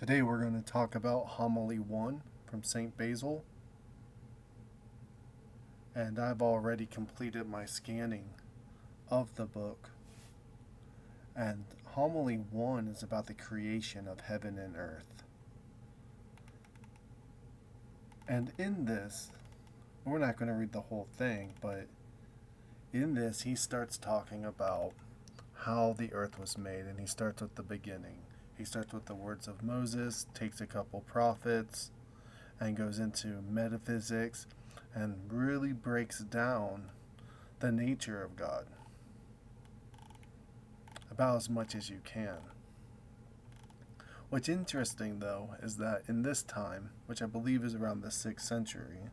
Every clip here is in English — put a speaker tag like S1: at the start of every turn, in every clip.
S1: Today we're going to talk about Homily 1 from St. Basil, and I've already completed my scanning of the book. And Homily 1 is about the creation of heaven and earth. And in this, we're not going to read the whole thing, but in this he starts talking about how the earth was made, and he starts with the beginning. He starts with the words of Moses, takes a couple prophets, and goes into metaphysics and really breaks down the nature of God about as much as you can. What's interesting, though, is that in this time, which I believe is around the 6th century,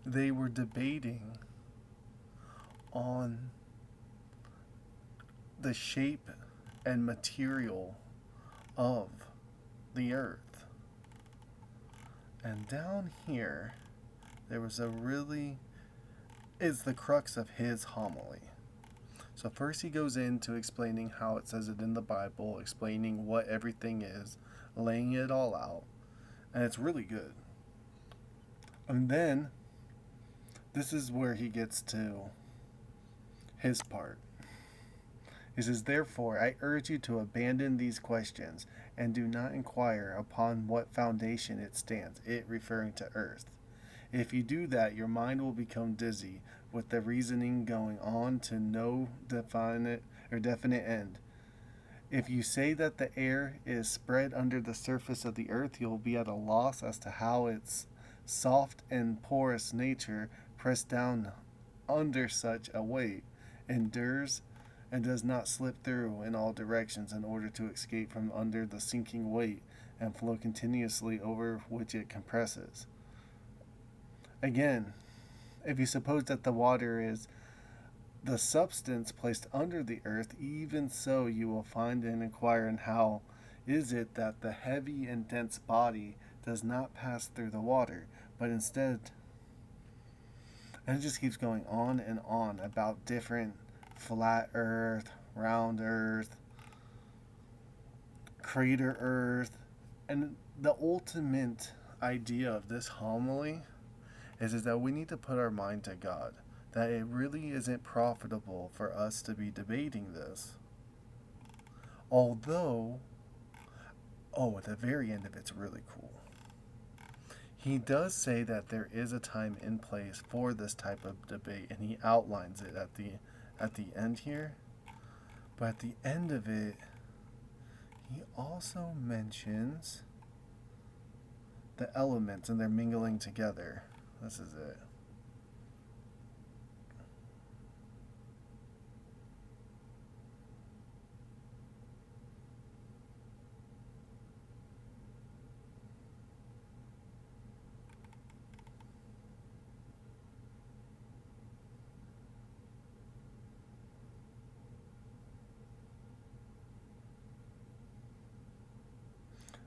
S1: they were debating on the shape and material of the earth. And down here, there was is the crux of his homily. So first he goes into explaining how it says it in the Bible, explaining what everything is, laying it all out, and it's really good. And then, this is where he gets to his part. He says, "Therefore, I urge you to abandon these questions and do not inquire upon what foundation it stands," it referring to earth. "If you do that, your mind will become dizzy with the reasoning going on to no definite end. If you say that the air is spread under the surface of the earth, you'll be at a loss as to how its soft and porous nature, pressed down under such a weight, endures and does not slip through in all directions in order to escape from under the sinking weight and flow continuously over which it compresses. Again, if you suppose that the water is the substance placed under the earth, even so you will find and inquire in how is it that the heavy and dense body does not pass through the water, but instead," and it just keeps going on and on about different flat earth, round earth, crater earth. And the ultimate idea of this homily is that we need to put our mind to God, that it really isn't profitable for us to be debating this. Although, at the very end of it's really cool. He does say that there is a time and place for this type of debate, and he outlines it at the end here. But at the end of it, he also mentions the elements and they're mingling together. This is it.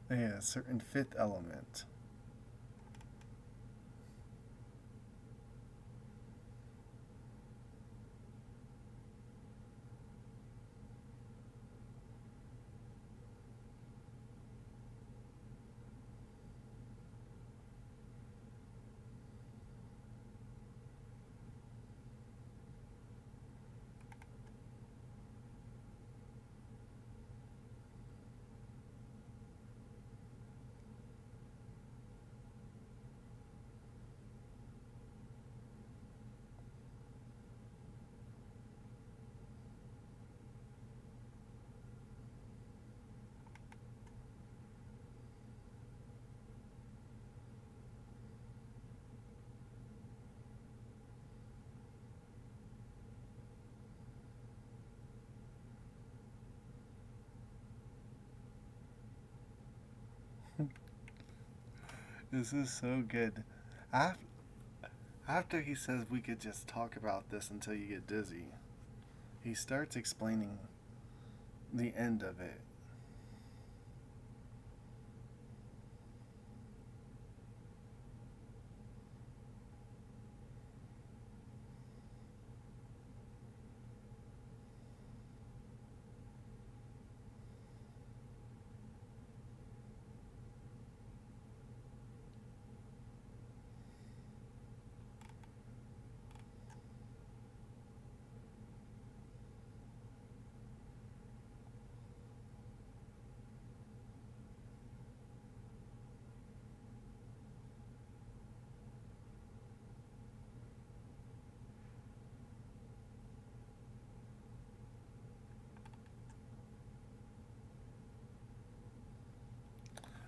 S1: A certain fifth element. This is so good. After he says we could just talk about this until you get dizzy, he starts explaining the end of it.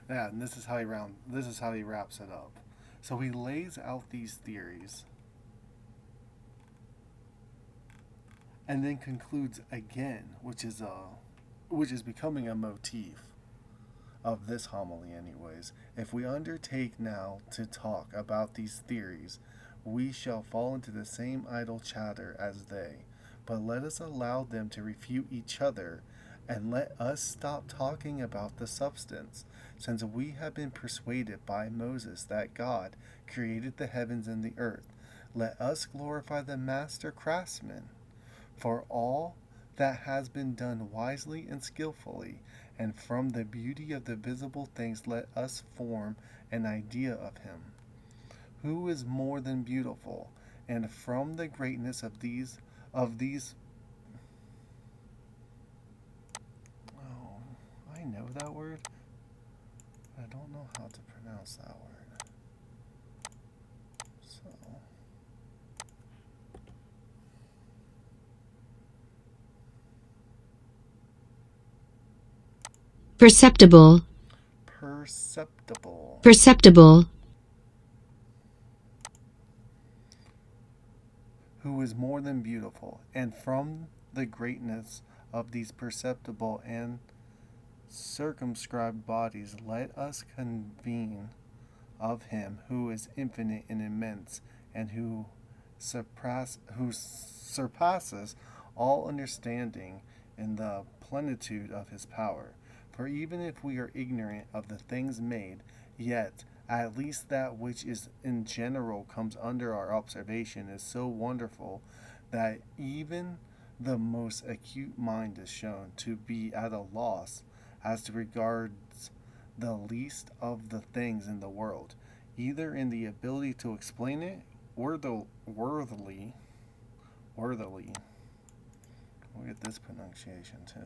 S1: Yeah, and this is how he wraps it up. So he lays out these theories and then concludes again, which is becoming a motif of this homily anyways. If we undertake now to talk about these theories, we shall fall into the same idle chatter as they. But let us allow them to refute each other, and let us stop talking about the substance, since we have been persuaded by Moses that God created the heavens and the earth. Let us glorify the master craftsman for all that has been done wisely and skillfully, and from the beauty of the visible things let us form an idea of him, who is more than beautiful, and from the greatness of these oh, I know that word, but I don't know how to pronounce that word. So
S2: Perceptible.
S1: perceptible.
S2: Perceptible.
S1: Who is more than beautiful, and from the greatness of these perceptible and circumscribed bodies, let us convene of him who is infinite and immense, and who surpasses all understanding in the plenitude of his power. For even if we are ignorant of the things made, yet at least that which is in general comes under our observation is so wonderful that even the most acute mind is shown to be at a loss as to regards the least of the things in the world, either in the ability to explain it or the worthily. We'll get this pronunciation too.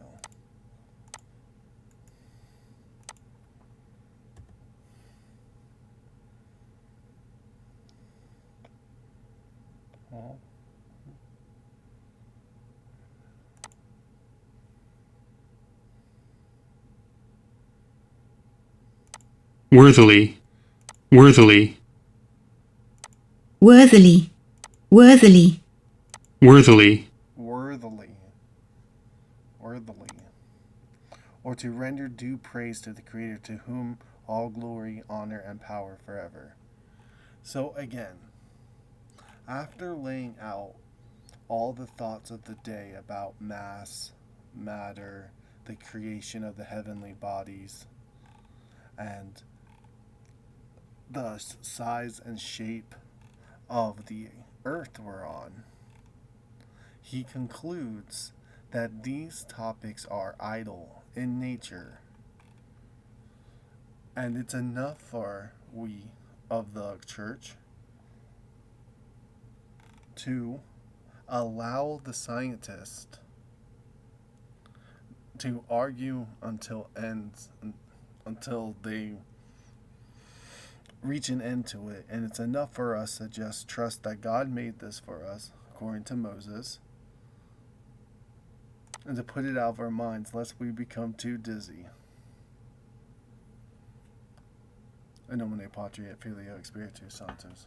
S1: Well,
S3: worthily, worthily,
S2: Worthily. Worthily.
S3: worthily,
S1: worthily, worthily, or to render due praise to the Creator, to whom all glory, honor, and power forever. So again, after laying out all the thoughts of the day about mass, matter, the creation of the heavenly bodies, and the size and shape of the earth we're on, he concludes that these topics are idle in nature, and it's enough for we of the church to allow the scientist to argue until they reach an end to it, and it's enough for us to just trust that God made this for us according to Moses, and to put it out of our minds lest we become too dizzy. In nomine Patri et Filio et Spiritus Sanctus.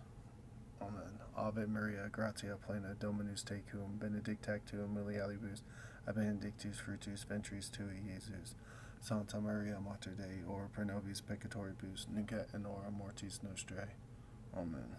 S1: Amen. Ave Maria, gratia plena, Dominus tecum, benedicta tu in mulieribus, et benedictus fructus ventris tui, Iesus. Santa Maria Mater Dei, ora pro nobis peccatoribus, nunc et in hora mortis nostrae. Amen.